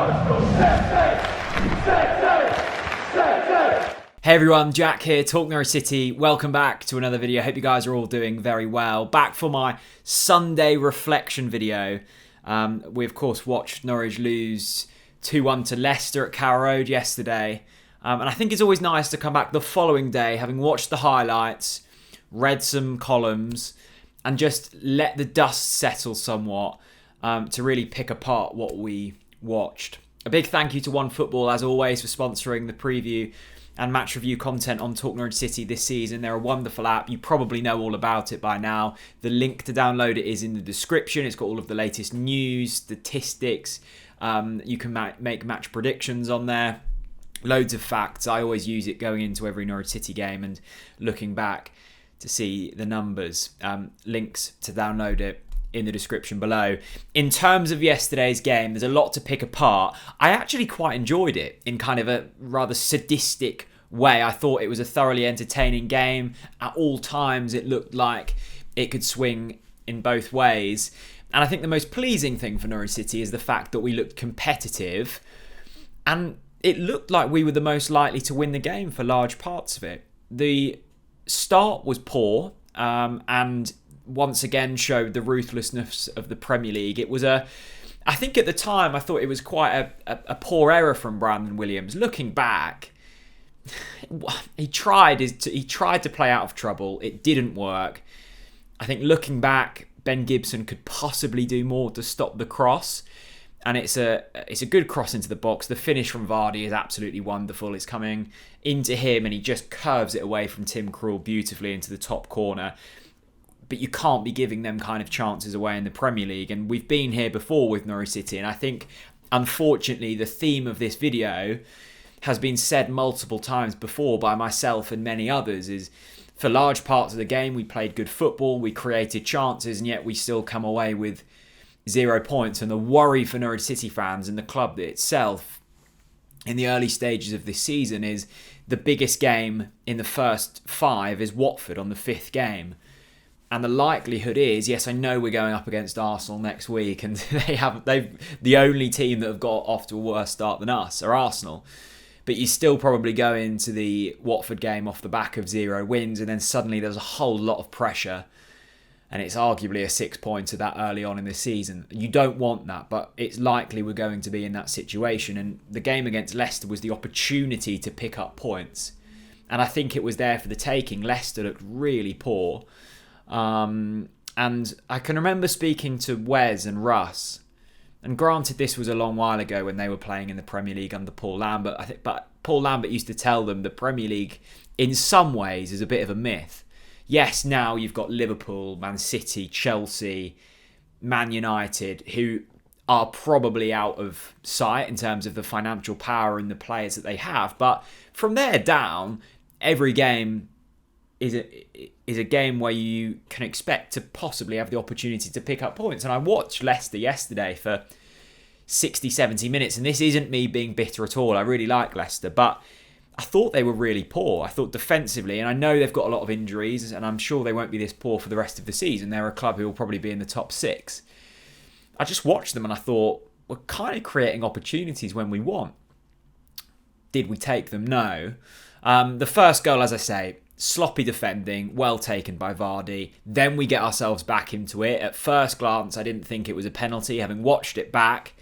Hey everyone, Jack here, TalkNorwichCity. Welcome back to another video. Hope you guys are all doing very well. Back for my Sunday reflection video. We of course watched Norwich lose 2-1 to Leicester at Carrow Road yesterday. And I think it's always nice to come back the following day, having watched the highlights, read some columns, and just let the dust settle somewhat to really pick apart what we watched. A big thank you to OneFootball, as always, for sponsoring the preview and match review content on TalkNorwichCity this season. They're a wonderful app. You probably know all about it by now. The link to download it is in the description. It's got all of the latest news, statistics. You can make match predictions on there. Loads of facts. I always use it going into every Norwich City game and looking back to see the numbers. Links to download it in the description below. In terms of yesterday's game, there's a lot to pick apart. I actually quite enjoyed it in kind of a rather sadistic way. I thought it was a thoroughly entertaining game. At all times, it looked like it could swing in both ways. And I think the most pleasing thing for Norwich City is the fact that we looked competitive and it looked like we were the most likely to win the game for large parts of it. The start was poor and once again showed the ruthlessness of the Premier League. It was I think at the time I thought it was quite a poor error from Brandon Williams. Looking back, he tried to play out of trouble. It didn't work. I think looking back, Ben Gibson could possibly do more to stop the cross. And it's a good cross into the box. The finish from Vardy is absolutely wonderful. It's coming into him and he just curves it away from Tim Krul beautifully into the top corner. But you can't be giving them kind of chances away in the Premier League. And we've been here before with Norwich City. And I think, unfortunately, the theme of this video has been said multiple times before by myself and many others, is for large parts of the game, we played good football, we created chances, and yet we still come away with 0 points. And the worry for Norwich City fans and the club itself in the early stages of this season is the biggest game in the first 5 is Watford on the 5th game. And the likelihood is, yes, I know we're going up against Arsenal next week, and they've the only team that have got off to a worse start than us are Arsenal. But you still probably go into the Watford game off the back of 0 wins, and then suddenly there's a whole lot of pressure, and it's arguably a 6-pointer that early on in the season. You don't want that, but it's likely we're going to be in that situation. And the game against Leicester was the opportunity to pick up points, and I think it was there for the taking. Leicester looked really poor. And I can remember speaking to Wes and Russ, and granted this was a long while ago when they were playing in the Premier League under Paul Lambert, but Paul Lambert used to tell them the Premier League in some ways is a bit of a myth. Yes, now you've got Liverpool, Man City, Chelsea, Man United, who are probably out of sight in terms of the financial power and the players that they have, but from there down, every game is a game where you can expect to possibly have the opportunity to pick up points. And I watched Leicester yesterday for 60, 70 minutes, and this isn't me being bitter at all. I really like Leicester, but I thought they were really poor. I thought defensively, and I know they've got a lot of injuries, and I'm sure they won't be this poor for the rest of the season. They're a club who will probably be in the top 6. I just watched them and I thought, we're kind of creating opportunities when we want. Did we take them? No. The first goal, as I say, sloppy defending, well taken by Vardy. Then we get ourselves back into it. At first glance, I didn't think it was a penalty. Having watched it back,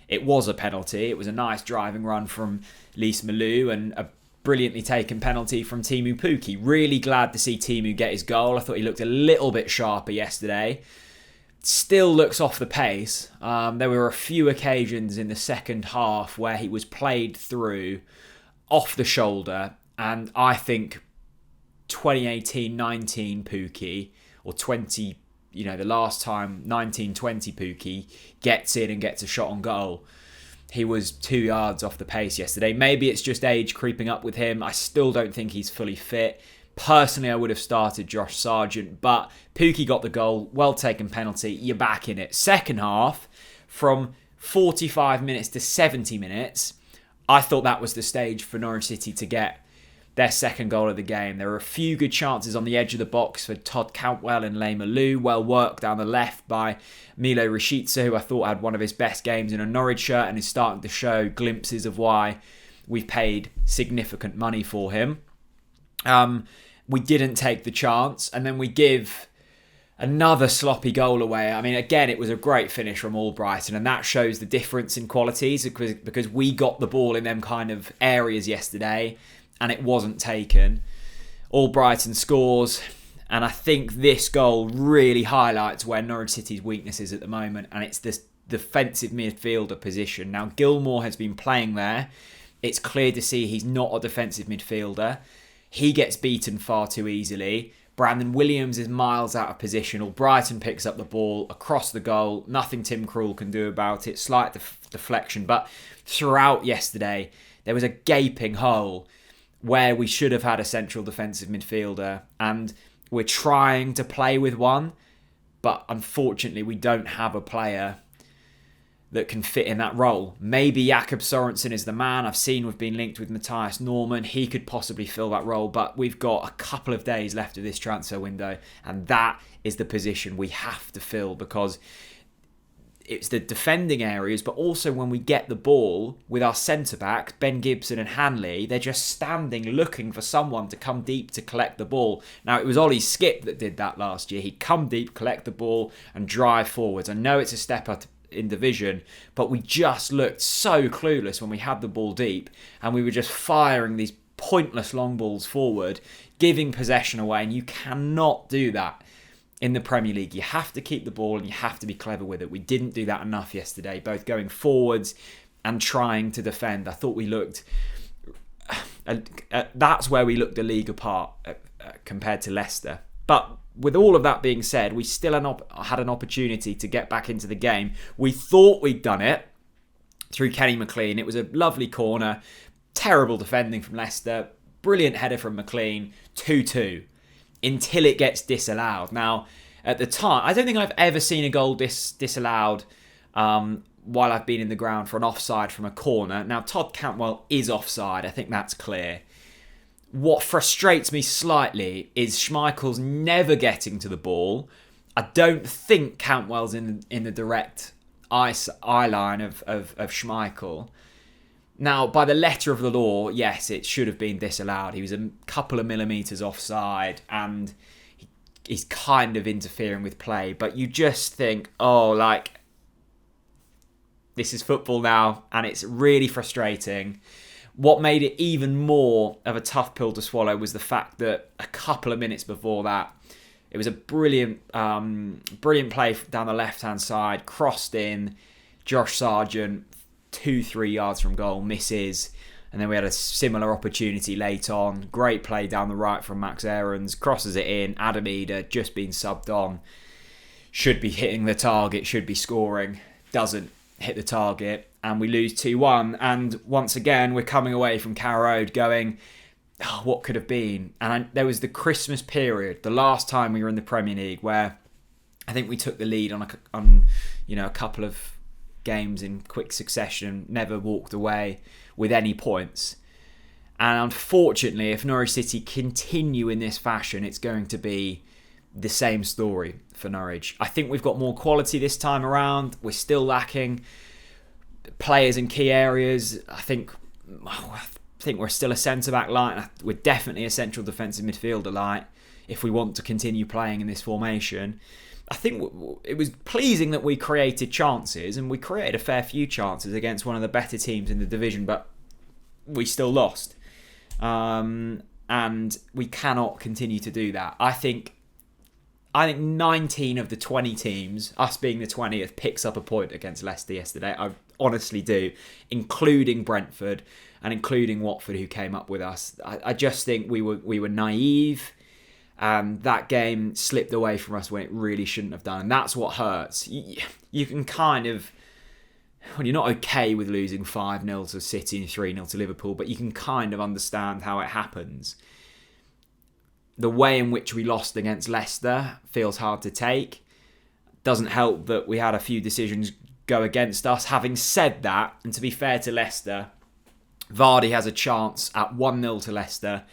it was a penalty. It was a nice driving run from Lys Malou and a brilliantly taken penalty from Teemu Pukki. Really glad to see Teemu get his goal. I thought he looked a little bit sharper yesterday. Still looks off the pace. There were a few occasions in the second half where he was played through off the shoulder, and I think 2018-19 Pukki, or 20, the last time 19-20 Pukki gets in and gets a shot on goal. He was 2 yards off the pace yesterday. Maybe it's just age creeping up with him. I still don't think he's fully fit. Personally, I would have started Josh Sargent, but Pukki got the goal. Well taken penalty. You're back in it. Second half, from 45 minutes to 70 minutes, I thought that was the stage for Norwich City to get their second goal of the game. There were a few good chances on the edge of the box for Todd Cantwell and Leymah Lou. Well worked down the left by Milo Rashica, who I thought had one of his best games in a Norwich shirt and is starting to show glimpses of why we've paid significant money for him. We didn't take the chance, and then we give another sloppy goal away. I mean, again, it was a great finish from Albrighton, and that shows the difference in qualities because we got the ball in them kind of areas yesterday and it wasn't taken. Albrighton scores, and I think this goal really highlights where Norwich City's weakness is at the moment, and it's this defensive midfielder position. Now, Gilmour has been playing there. It's clear to see he's not a defensive midfielder. He gets beaten far too easily. Brandon Williams is miles out of position. Albrighton picks up the ball across the goal. Nothing Tim Krul can do about it. Slight deflection. But throughout yesterday, there was a gaping hole where we should have had a central defensive midfielder. And we're trying to play with one. But unfortunately, we don't have a player that can fit in that role. Maybe Jakob Sorensen is the man. I've seen we've been linked with Matthias Norman. He could possibly fill that role, but we've got a couple of days left of this transfer window, and that is the position we have to fill because it's the defending areas, but also when we get the ball with our centre-backs, Ben Gibson and Hanley, they're just standing looking for someone to come deep to collect the ball. Now, it was Ollie Skip that did that last year. He'd come deep, collect the ball and drive forwards. I know it's a step up in division, but we just looked so clueless when we had the ball deep and we were just firing these pointless long balls forward, giving possession away, and you cannot do that in the Premier League. You have to keep the ball and you have to be clever with it. We didn't do that enough yesterday, both going forwards and trying to defend. I thought we looked that's where we looked a league apart compared to Leicester. But with all of that being said, we still had an opportunity to get back into the game. We thought we'd done it through Kenny McLean. It was a lovely corner. Terrible defending from Leicester. Brilliant header from McLean. 2-2. Until it gets disallowed. Now, at the time, I don't think I've ever seen a goal disallowed while I've been in the ground for an offside from a corner. Now, Todd Cantwell is offside. I think that's clear. What frustrates me slightly is Schmeichel's never getting to the ball. I don't think Cantwell's in the direct eye line of Schmeichel. Now, by the letter of the law, yes, it should have been disallowed. He was a couple of millimetres offside and he's kind of interfering with play. But you just think, this is football now, and it's really frustrating. What made it even more of a tough pill to swallow was the fact that a couple of minutes before that, it was a brilliant play down the left-hand side, crossed in, Josh Sargent, 2-3 yards from goal, misses, and then we had a similar opportunity late on. Great play down the right from Max Aarons, crosses it in, Adam Eder, just been subbed on, should be hitting the target, should be scoring, doesn't hit the target. And we lose 2-1. And once again, we're coming away from Carrow Road going, what could have been? And there was the Christmas period, the last time we were in the Premier League, where I think we took the lead on a couple of games in quick succession, never walked away with any points. And unfortunately, if Norwich City continue in this fashion, it's going to be the same story for Norwich. I think we've got more quality this time around. We're still lacking players in key areas. I think we're still a centre-back light. We're definitely a central defensive midfielder light if we want to continue playing in this formation. I think it was pleasing that we created chances, and we created a fair few chances against one of the better teams in the division, but we still lost. And we cannot continue to do that. I think 19 of the 20 teams, us being the 20th, picks up a point against Leicester yesterday. I honestly do, including Brentford and including Watford, who came up with us. I just think we were naive, and that game slipped away from us when it really shouldn't have done, and that's what hurts. You can kind of, well, you're not okay with losing 5-0 to City and 3-0 to Liverpool, but you can kind of understand how it happens. The way in which we lost against Leicester feels hard to take. Doesn't help that we had a few decisions go against us. Having said that, and to be fair to Leicester, Vardy has a chance at 1-0 to Leicester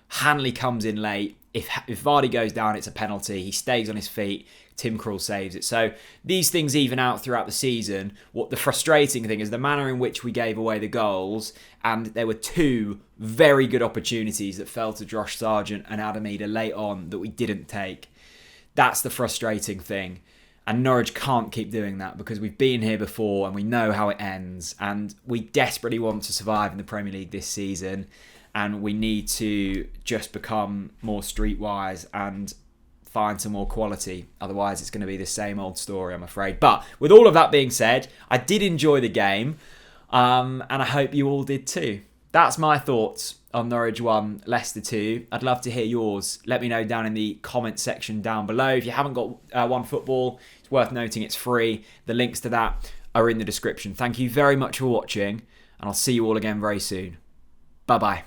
Hanley comes in late. If Vardy goes down, it's a penalty. He stays on his feet. Tim Krul saves it. So these things even out throughout the season. What the frustrating thing is the manner in which we gave away the goals, and there were 2 very good opportunities that fell to Josh Sargent and Adam Eder late on that we didn't take. That's the frustrating thing. And Norwich can't keep doing that because we've been here before and we know how it ends. And we desperately want to survive in the Premier League this season. And we need to just become more streetwise and find some more quality. Otherwise, it's going to be the same old story, I'm afraid. But with all of that being said, I did enjoy the game. And I hope you all did too. That's my thoughts on Norwich 1, Leicester 2. I'd love to hear yours. Let me know down in the comment section down below. If you haven't got OneFootball, it's worth noting it's free. The links to that are in the description. Thank you very much for watching, and I'll see you all again very soon. Bye-bye.